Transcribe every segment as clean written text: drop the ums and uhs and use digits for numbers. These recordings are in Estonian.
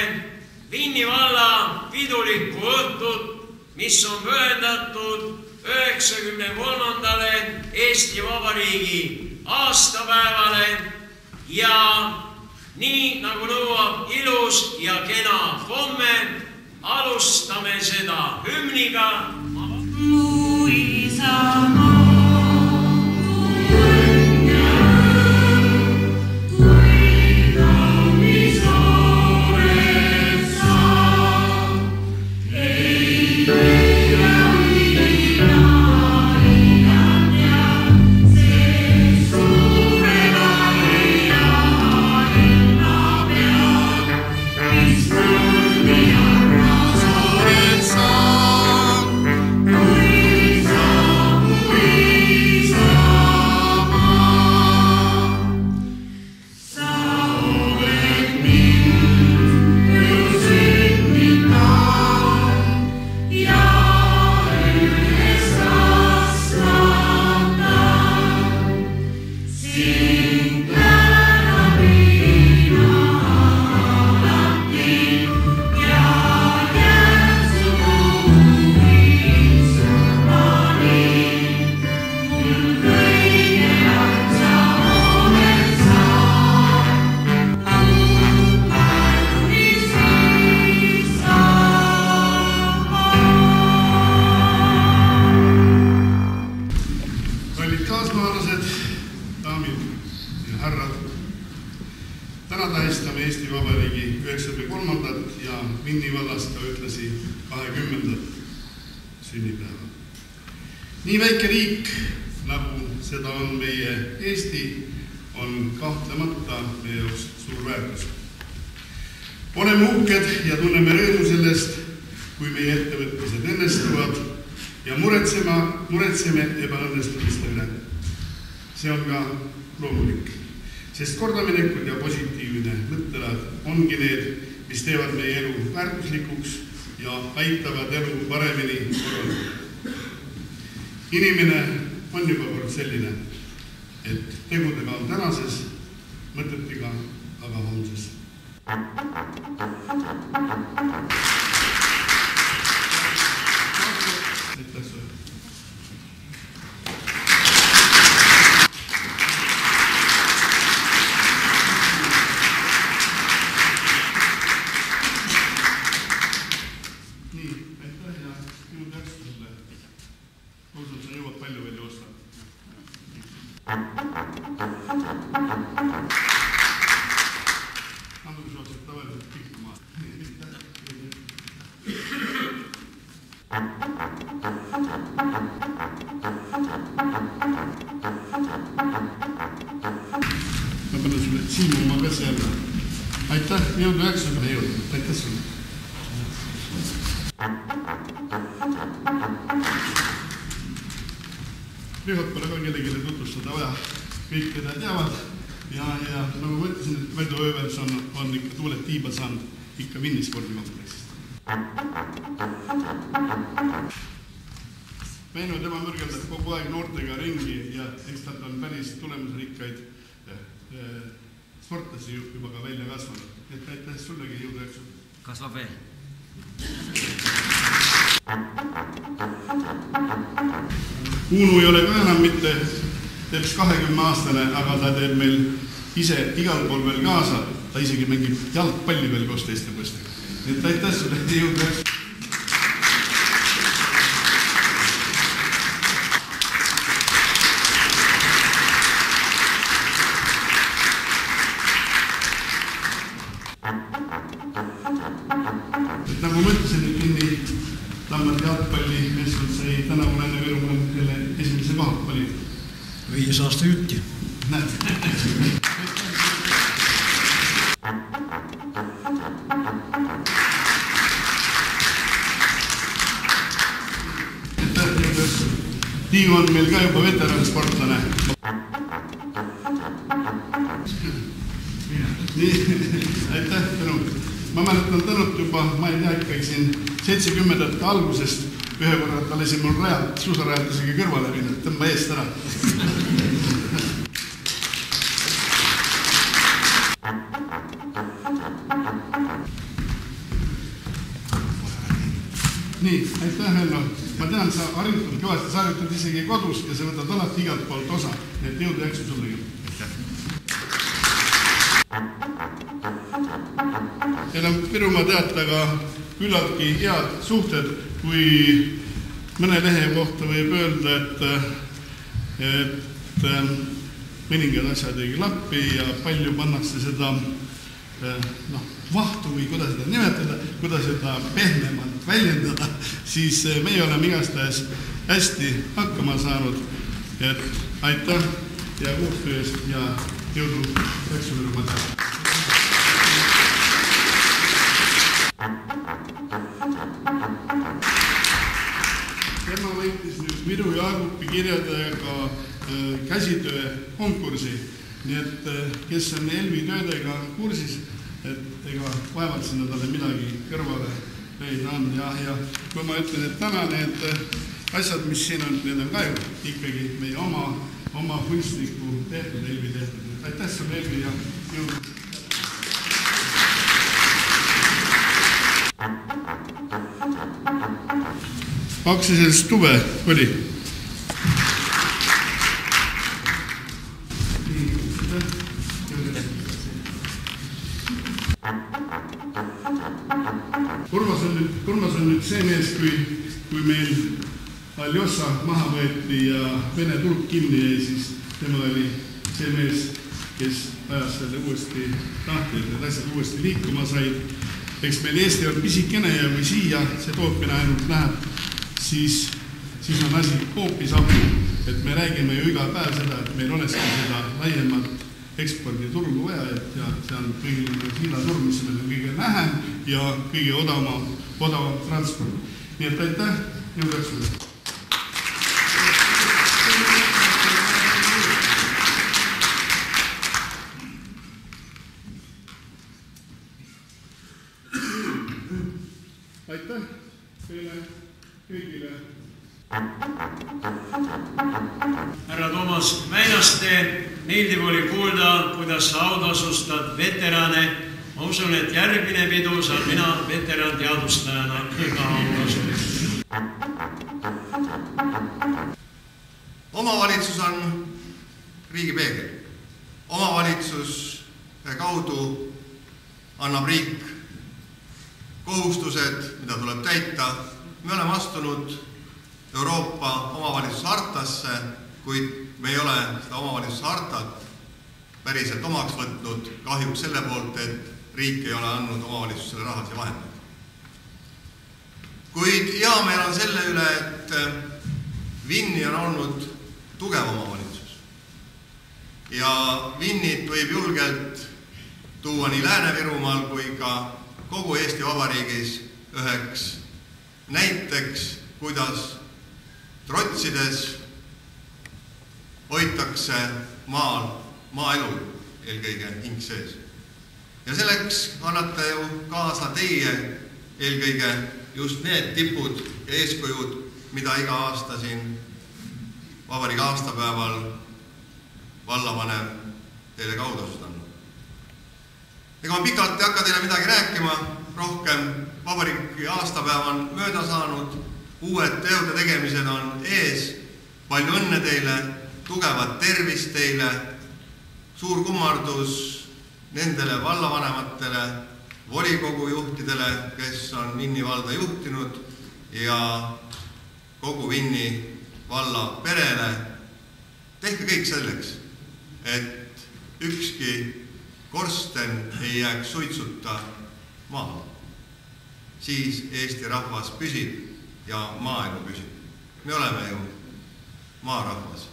tähistame Vinni valla pidulikku õhtut, mis on pühendatud 93. Eesti Vabariigi aastapäevale ja nii nagu nõuab ilus ja kena komme, alustame seda hümniga. Mu isamaa. Täna tähistame Eesti Vabariigi 93. ja Vinni vallas ka ühtlasi 20. sünnipäeva. Nii väike riik, nagu seda on meie Eesti, on kahtlemata meie jaoks suur väärtus. Oleme uhked ja tunneme rõõmu sellest, kui meie ettevõtmised õnnestuvad ja muretseme ebaõnnestumiste üle. See on ka loomulik. Sest kordaminekud ja positiivne mõttelaad ongi need, mis teevad meie elu väärtuslikuks ja aitavad elu paremini korraldada. Inimene on juba kord selline, et tegudega on tänases, mõtetega aga homses. Ma panen sulle Siimu oma käse jälle. Aitäh, jõudu jaksu. Aitäh sulle. Lühalt pole ka kellegile tutvustada vaja. Kõik keda teavad. Ja nagu ma ütlesin, et Väidu Öövers on ikka tuulet tiiba saanud ikka Vinni spordikomplekssist. Väino tema mürgeldab kogu aeg noortega ringi ja eks nad on päris tulemusrikkaid sportlasi juba ka välja kasvanud. Et aitäh sullegi jõudu jaksu. Kasvab veel. Uunu ei ole ka enam mitte teebs 20-aastane, aga ta teeb meil ise igal pool veel kaasa. Ta isegi mängib jalgpalli veel koos teiste poistega. Et aitäh sulle jõudu jaksu. Nagu mõtlesin, et Vinni Tammati jalgpalli meeskond sai tänavu Lääne-Virumaal kelle esimese kohalt valida. 5 aasta jutti. Näed. Tiimu on meil ka juba veteransportlane. Aitäh, Tõnu. Ma mäletan Tõnut juba, ma ei tea, ikkagi siin 70. algusest ühe korra ta lasi mul rajalt, suusarajalt isegi kõrvale minna, tõmba eest ära. Nii, aitäh Hello. Ma tean, sa harjutad kõvasti, sa harjutad isegi kodus ja sa võtad alati igalt poolt osa. Nii et jõudu jaksu sulle. Meil on Virumaa Teataga küllaltki head suhted, kui mõne lehe kohta võib öelda, et mõningad asjad ei klappi ja palju pannakse seda vahtu või kuidas seda nimetada, kuidas seda pehmemalt väljendada, siis meie oleme igastahes hästi hakkama saanud. Et aitäh ja koostöö eest ja jõudu jaksu Virumaa Teataga. Tema võitis nüüd Viru Jaagupi kirjadajaga käsitöö konkursi, nii et kes on Elvi töödega kursis, et ega vaevalt sinna talle midagi kõrvale leida on. Ja kui ma ütlen, et täna need asjad, mis siin on, need on ka ju ikkagi meie oma kunstniku tehtud, Elvi tehtud. Aitäh sulle, Elvi, ja jõudu! Aktsiaselts Tuve oli. Urmas on nüüd see mees, kui meil Aljossa maha võeti ja Vene tulk kinni jäi, siis tema oli see mees, kes ajas selle uuesti tahti, et need asjad uuesti liikuma said. Eks meil Eesti on pisikene ja kui siia see tootmine ainult läheb, siis on asi hoopis abu. Et me räägime ju iga päev seda, et meil olekski seda laiemat eksporditurgu vaja, ja see on kõigile Hiina turg, mis meil on kõige vähem ja kõige odavam transport. Nii et aitäh, jõudaks sulle. Aitäh teile kõigile. Härra Toomas Väinaste, meeldiv oli kuulda, kuidas sa autasustad veterane. Ma usun, et järgmine pidu saan mina veteran teadustajana ka autasustad. Omavalitsus on riigi peegel. Omavalitsuse kaudu annab riik kohustused, mida tuleb täita. Me oleme astunud Euroopa omavalitsuse hartasse, kuid me ei ole seda omavalitsuse hartat päriselt omaks võtnud kahjuks selle poolt, et riik ei ole andnud omavalitsusele rahalisi vahendeid. Kuid hea meel on selle üle, et Vinni on olnud tugev omavalitsus. Ja Vinnit võib julgelt tuua nii Lääne-Virumaal kui ka kogu Eesti Vabariigis üheks näiteks, kuidas trotsides hoitakse maaelul eelkõige hing sees. Ja selleks annate ju kaasa teie eelkõige just need tipud ja eeskujud, mida iga aasta siin Vabariigi aastapäeval vallavanem teile kaudu on. Ega ma pikalt ei hakka teile midagi rääkima, rohkem Vabariigi aastapäev on mööda saanud, uued teode tegemised on ees, palju õnne teile, tugevat tervist teile, suur kummardus nendele vallavanematele, volikogu juhtidele, kes on Vinni valda juhtinud ja kogu Vinni valla perele. Tehke kõik selleks, et ükski korsten ei jääks suitsuta maha. Siis Eesti rahvas püsib ja maaelu püsib. Me oleme ju maarahvas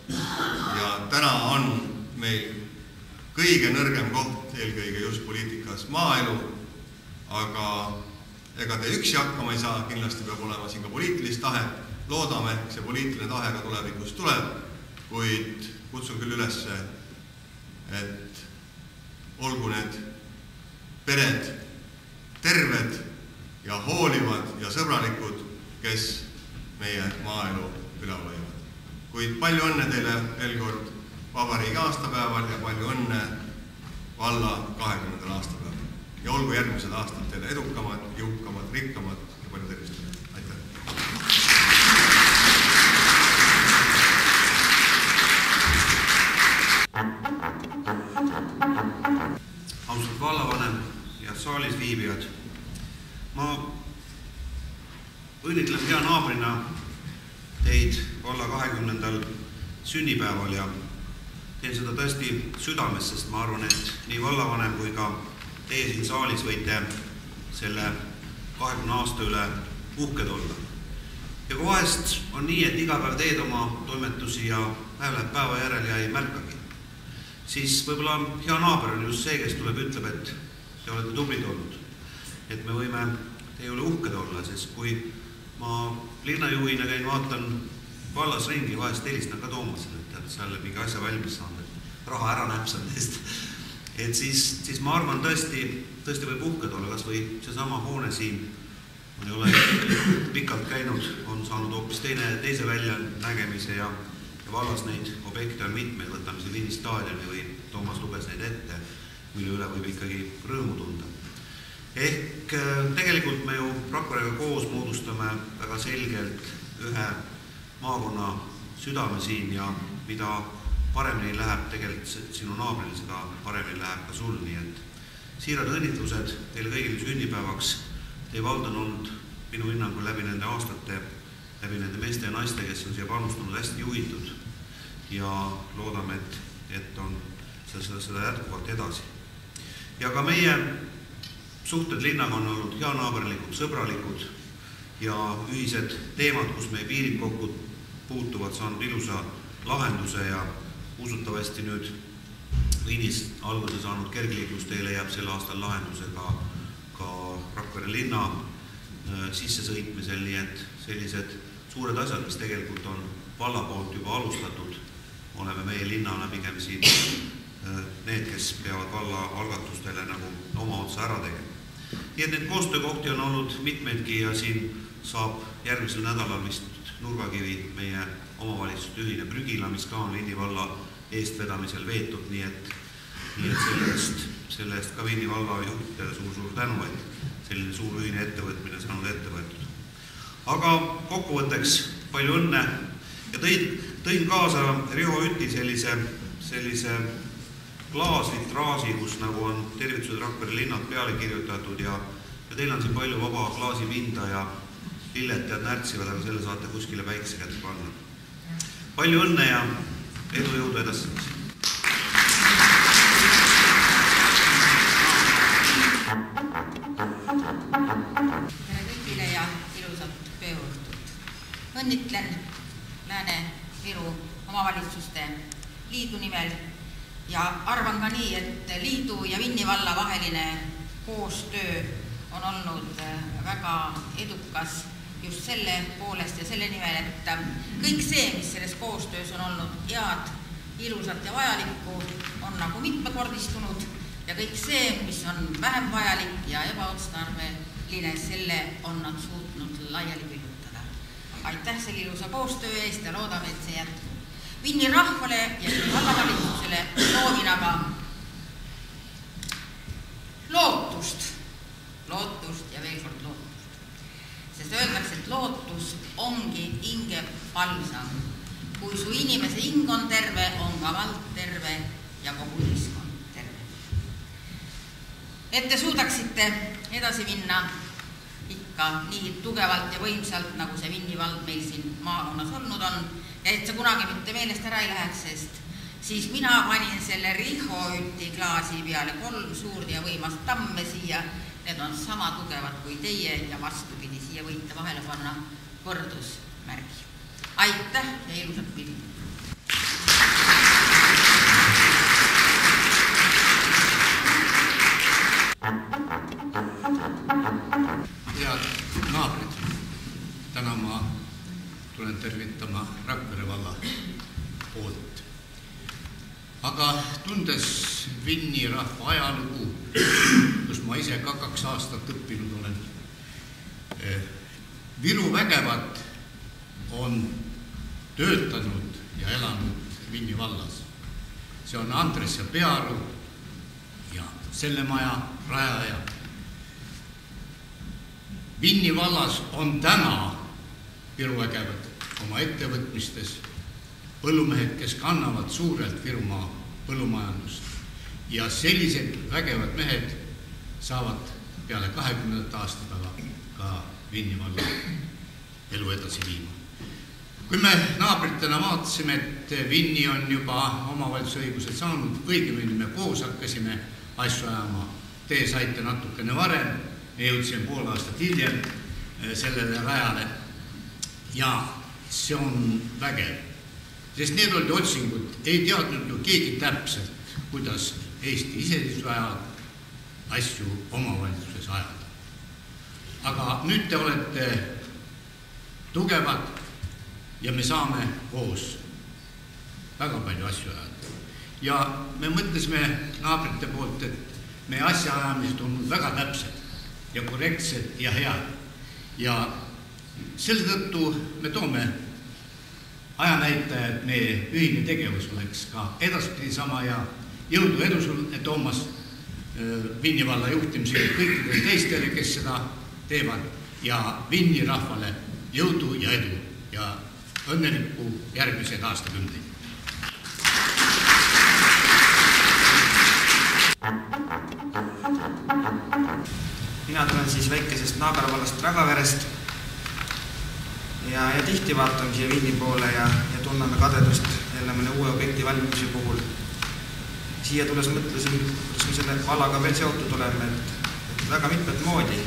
ja täna on meil kõige nõrgem koht eelkõige just poliitikas maaelu, aga ega te üksi hakkama ei saa, kindlasti peab olema siin ka poliitilist tahet. Loodame, et see poliitiline tahe ka tulevikus tuleb, kuid kutsun küll üles, et olgu need pered terved ja hoolivad ja sõbralikud, kes meie maaelu üleval hoiavad. Kuid palju õnne teile veel kord Vabariigi aastapäeval ja palju õnne valla 20. aastapäeval. Ja olgu järgmised aastad teile edukamad, jõukamad, rikkamad ja palju tervist. Aitäh! vallavanem ja saalis viibijad. Ma õnnitlen hea naabrina teid valla 20. sünnipäeval ja teen seda tõesti südames, sest ma arvan, et nii vallavanem kui ka teie siin saalis võite selle 20 aasta üle uhked olla. Ja kui vahest on nii, et iga päev teed oma toimetusi ja päev läheb päeva järel ja ei märkagi, siis võib-olla hea naaber on just see, kes tuleb ütleb, et te olete tublid olnud. Et me võime teie üle uhked olla, sest kui ma linnajuhina käin, vaatan vallas ringi, vahest helistan ka Toomasele, et tead, seal mingi asja valmis saanud, et raha ära näpsanud eest. Et siis ma arvan tõesti võib uhked olla, kas või seesama hoone siin, ma ei ole pikalt käinud, on saanud hoopis teise väljanägemise ja vallas neid objekte on mitmeid, võtame see Vinni staadioni või Toomas luges neid ette, mille üle võib ikkagi rõõmu tunda. Ehk tegelikult me ju Rakverega koos moodustame väga selgelt ühe maakonna südame siin ja mida paremini läheb tegelikult sinu naabril, seda paremini läheb ka sul, nii et siirad õnnitlused teile kõigile sünnipäevaks. Teie vald on olnud minu hinnangul läbi nende aastate, läbi nende meeste ja naiste, kes on siia panustanud, hästi juhitud ja loodame, et on seda jätkuvalt edasi. Ja ka meie suhted linnaga on olnud heanaaberlikud, sõbralikud ja ühised teemad, kus meie piirid kokku puutuvad, saanud ilusa lahenduse ja usutavasti nüüd Viinis alguse saanud kergliiklustee leiab sel aastal lahenduse ka Rakvere linna sissesõitmisel, nii et sellised suured asjad, mis tegelikult on valla poolt juba alustatud, oleme meie linnana pigem siin need, kes peavad valla algatustele nagu oma otsa ära tegema. Nii et neid koostöökohti on olnud mitmeidki ja siin saab järgmisel nädalal vist Nurgakivi meie omavalitsuste ühine prügila, mis ka on Vinni valla eestvedamisel veetud, nii et selle eest ka Vinni valla juhtidele suur tänu, et selline suur ühine ettevõtmine saanud ette võetud. Aga kokkuvõtteks palju õnne ja tõin kaasa Riho Üti sellise klaasvitraasi, kus nagu on tervitused Rakvere linnad peale kirjutatud ja teil on siin palju vaba klaasipinda ja lilled tead närtsivad, aga selle saate kuskile päikse kätte panna. Palju õnne ja edu jõudu edastamiseks! Tere kõigile ja ilusat tööõhtut. Õnnitlen Lääne-Viru omavalitsuste liidu nimel ja arvan ka nii, et liidu ja Vinni valla vaheline koostöö on olnud väga edukas just selle poolest ja selle nimel, et kõik see, mis selles koostöös on olnud head, ilusat ja vajalikku, on nagu mitmekordistunud ja kõik see, mis on vähem vajalik ja ebaotstarbeline, selle on nad suutnud laiali pillutada. Aitäh selle ilusa koostöö eest ja loodame, et see jätkub. Vinni rahvale ja vallavalitsusele soovin aga lootust ja veel kord lootust. Sest öeldakse, et lootus ongi hinge palsam. Kui su inimese hing on terve, on ka vald terve ja kogu ühiskond terve. Et te suudaksite edasi minna ikka nii tugevalt ja võimsalt, nagu see Vinni vald meil siin maakonnas olnud on, ja et see kunagi mitte meelest ära ei läheks, sest siis mina panin selle Riho Üti klaasi peale 3 suurt ja võimast tamme siia. Need on sama tugevad kui teie ja vastupidi, siia võite vahele panna võrdusmärgi. Aitäh ja ilusat pildi! Head naabrid, täna ma tulen tervitama Rakvere valla poolt. Aga tundes Vinni rahva ajalugu, kus ma ise ka 2 aastat õppinud olen, Viru vägevad on töötanud ja elanud Vinni vallas. See on Andres ja Pearu ja selle maja rajaja. Vinni vallas on täna Viru vägevad oma ettevõtmistes põllumehed, kes kannavad suurelt Virumaa põllumajandust. Ja sellised vägevad mehed saavad peale 20. aastapäeva ka Vinni valla elu edasi viima. Kui me naabritena vaatasime, et Vinni on juba omavalitsusõigused saanud, õigemini me koos hakkasime asju ajama, te saite natukene varem, me jõudsime pool aastat hiljem sellele rajale ja see on vägev, sest need olid otsingud, ei teadnud ju keegi täpselt, kuidas Eesti iseseisvuse ajal asju omavalitsuses ajada. Aga nüüd te olete tugevad ja me saame koos väga palju asju ajada. Ja me mõtlesime naabrite poolt, et meie asjaajamised on väga täpsed ja korrektsed ja head. Ja selle tõttu me toome ajanäitaja, et meie ühine tegevus oleks ka edaspidi sama ja jõudu edu sulle, Toomas, Vinni valla juhtimisele kõikidele teistele, kes seda teevad ja Vinni rahvale jõudu ja edu ja õnnelikku järgmised aastakümneid. Mina tulen siis väikesest naabervallast Ragaverest ja tihti vaatan siia Vinni poole ja tunneme kadedust jälle mõne uue objekti valmimise puhul. Siia tulles mõtlesin, kuidas me selle vallaga veel seotud oleme, et väga mitmed moodi.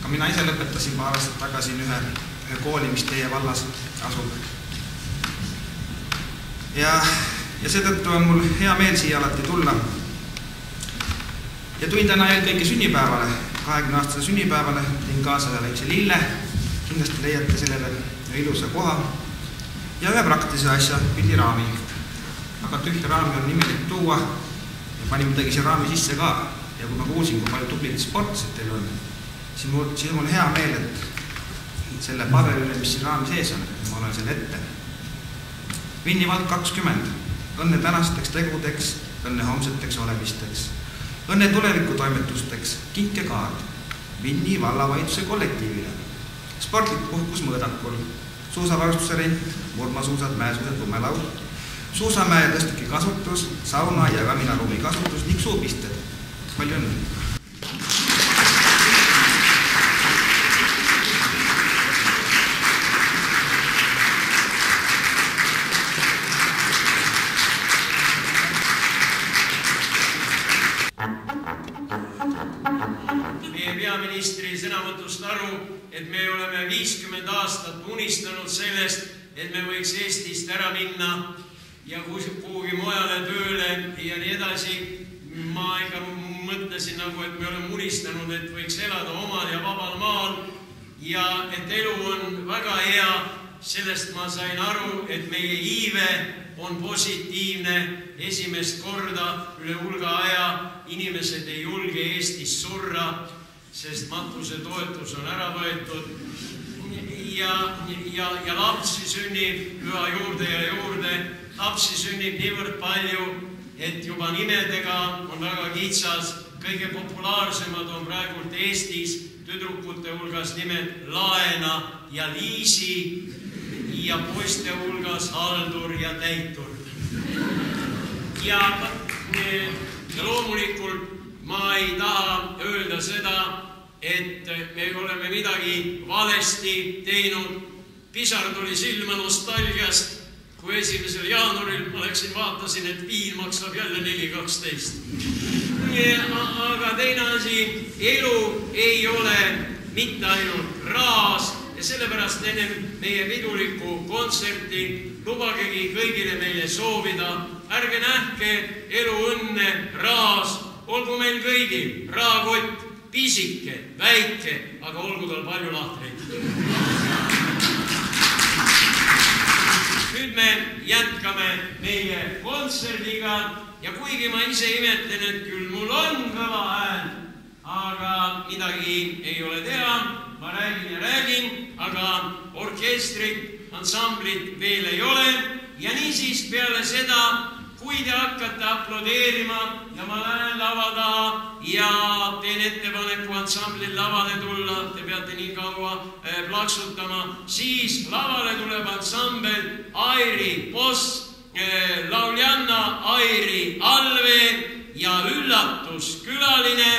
Ka mina ise lõpetasin paar aastat tagasi ühe kooli, mis teie vallas asub. Ja seetõttu on mul hea meel siia alati tulla. Ja tuin täna eelkõige sünnipäevale, 20-aastase sünnipäevale, tõin kaasa ühe väikse lille, kindlasti leiate sellele ilusa koha ja ühe praktilise asja, pildiraami. Aga ühte raami on nimelik tuua ja panin midagi see raami sisse ka. Ja kui ma kuulsin, kui palju tublid sportlased teil on, siis mul hea meel, et selle paberile, mis siin raami sees on, ma olen selle ette. Vinni vald 20. Õnne tänasteks tegudeks, õnne homseteks olemisteks, õnne tulevikutoimetusteks, kinkekaard, Vinni vallavalituse kollektiivile, spordlik puhkus mõõdakul, suusavarustuse rent, murmasuusad, mäesuusad, lumelaud, suusamäe ja tõstiki kasutus, sauna ja kaminaruumi kasutus ning suupisted. Palju õnne! Meie peaministri sõnavõtust aru, et me oleme 50 aastat unistanud sellest, et me võiks Eestist ära minna ja kuhugi mujale tööle ja nii edasi. Ma ikka mõtlesin nagu, et me oleme unistanud, et võiks elada omal ja vabal maal ja et elu on väga hea. Sellest ma sain aru, et meie iive on positiivne esimest korda üle hulga aja. Inimesed ei julge Eestis surra, sest matusetoetus on ära võetud ja lapsi sünnib üha juurde ja juurde. Lapsi sünnib niivõrd palju, et juba nimedega on väga kitsas. Kõige populaarsemad on praegult Eestis tüdrukute hulgas nimed Laena ja Liisi ja poiste hulgas Haldur ja Täitur. Ja loomulikult ma ei taha öelda seda, et me oleme midagi valesti teinud. Pisar tuli silma nostalgiast, kui 1. jaanuaril ma läksin, vaatasin, et viin maksab jälle 4.12. Aga teine asi, elu ei ole mitte ainult raas ja sellepärast enne meie pidulikku kontserti lubagegi kõigile meile soovida. Ärge nähke elu õnne raas, olgu meil kõigil raakott, pisike, väike, aga olgu tal palju lahtreid. Nüüd me jätkame meie kontserdiga ja kuigi ma ise imetlen, et küll mul on kõva hääl, aga midagi ei ole teha, ma räägin ja räägin, aga orkestrit, ansamblit veel ei ole ja niisiis peale seda, kui te hakkate aplodeerima ja ma lähen lava taha ja teen ettepaneku ansamblil lavale tulla, te peate nii kaua plaksutama, siis lavale tuleb ansambel Airi Boss, lauljanna Airi Alve ja üllatuskülaline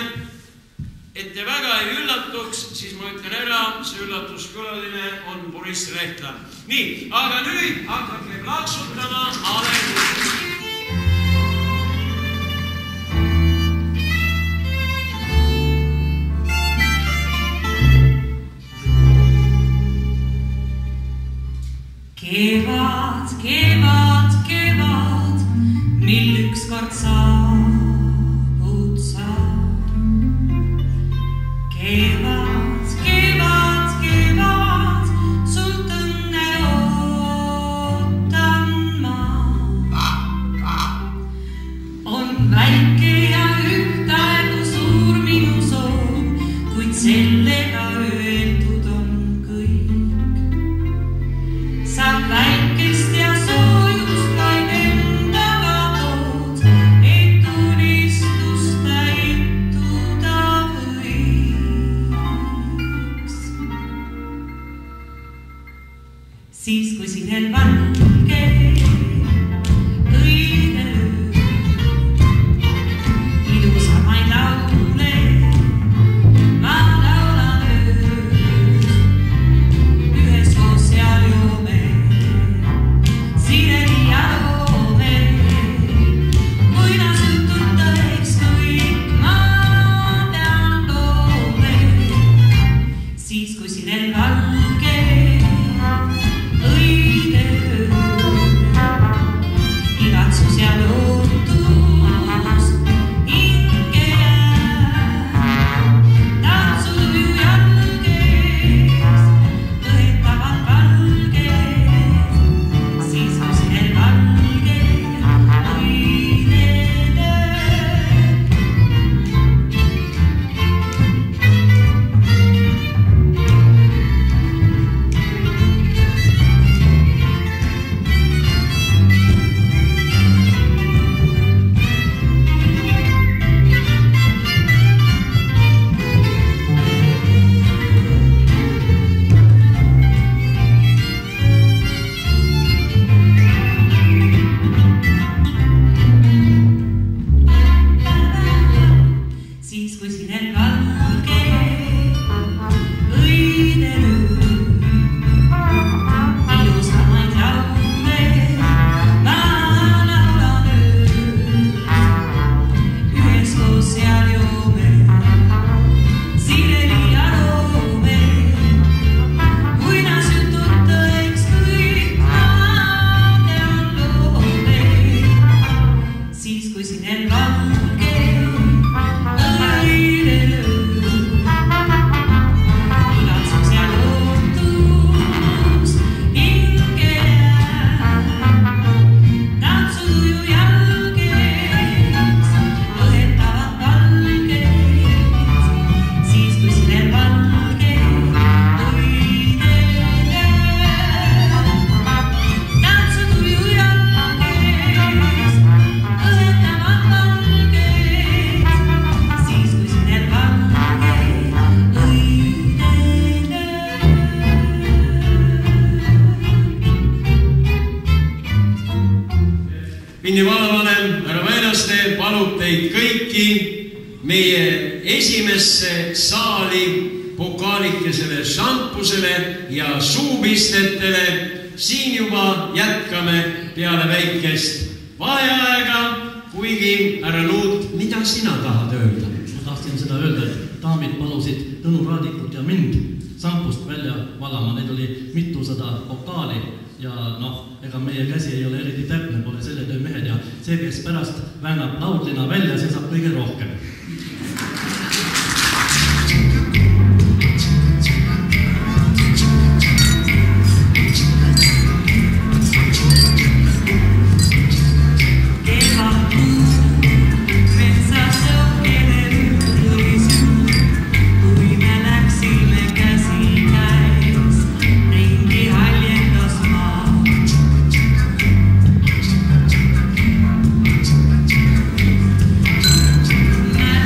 Et te väga ei üllatuks, siis ma ütlen ära, see üllatuskülaline on Boris Rehtla. Nii, aga nüüd hakkake plaksutama Aleluuja. Kevad, kevad, kevad, mil ükskord saabud sa. Kevad, kevad, kevad, sult õnne ootan ma. On väike ja ühtaegu suur minu soov, kuid sellega öeldud on kõik. Sa väikest ja soojust vaid endaga tood, et unistust täituda võiks. Siis kui sinel valge õige lööb, ilusamaid laule ma laulan ööd, üheskoos seal joome. Sireni ja loome, muinasjutud tõeks kõik ma tean loome. Siis kui sinel valge õide öö, igatsus ja lootus hinge jääb, tantsutuju jalgees õhetavad valgeed. Siis kui sinel valge õide lööb. Siis kui sinel valge õide lööb, ilusamaid laule ma laulan ööd, üheskoos seal joome, sireni ja loome, muinasjutud tõeks kõik ma tean loome. Siis kui sinel valge õide lööb, igatsus ja lootus hinge jääb, tantsutuju jalgees õhetavad valgeed. Siis kui sinel valge õide lööb, tantsutuju jalgees õhetavad valgeed. Siis kui sinel valge õide lööb. Vinni vallavanem härra Väinaste palub teid kõiki meie esimesse saali pokaalikesele šampusele ja suupistetele. Siin juba jätkame peale väikest vaheaega, kuigi härra Luut, mida sina tahad öelda? Ma tahtsin seda öelda, et daamid palusid Tõnu Raadikut ja mind šampust välja valama. Neid oli mitusada pokaali ja ega meie käsi ei ole eriti täpne, pole selle töö mehed ja see, kes pärast väänab laudlina välja, see saab kõige rohkem. Mä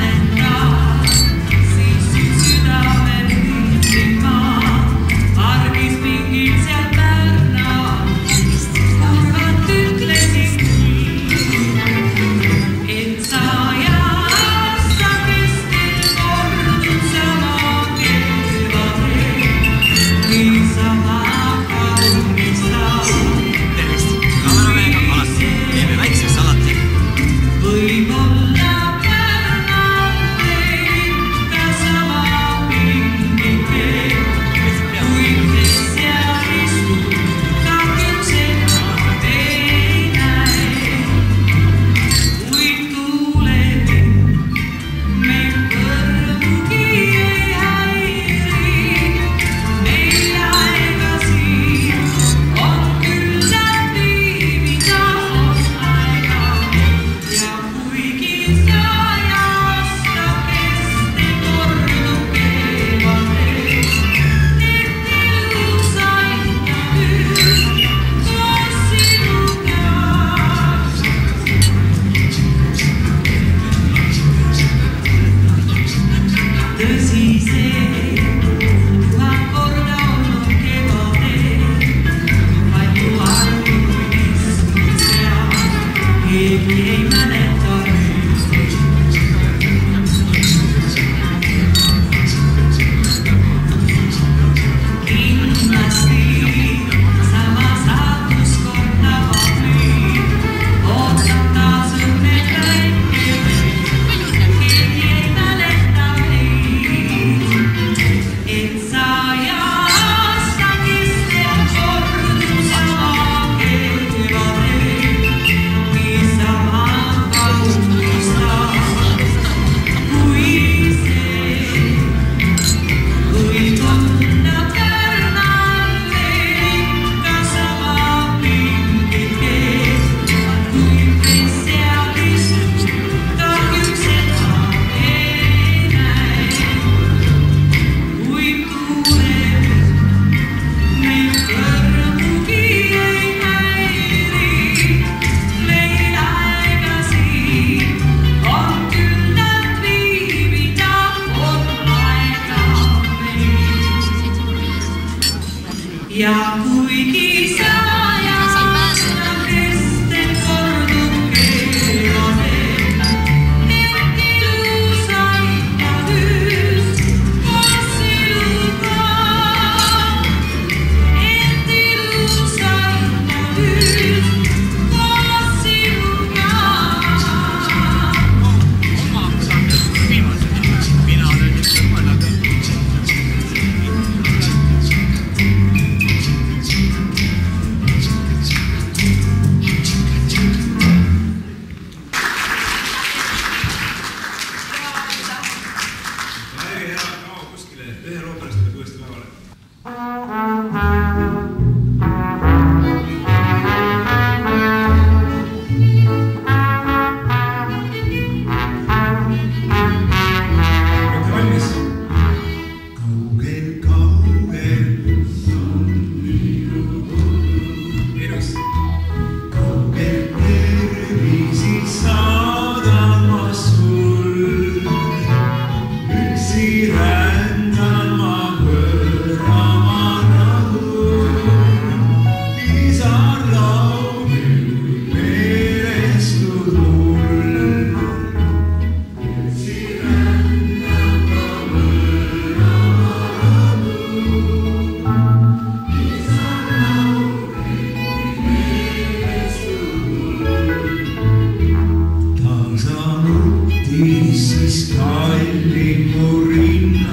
ja kuigi saja kestel kordub keelane, et ilusaid ma hüüs koos sinuga, et ilusaid ma hüüs koos sinuga. Mina olen üks mõned. Siis kallin mu rinna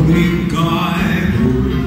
soovin kaegul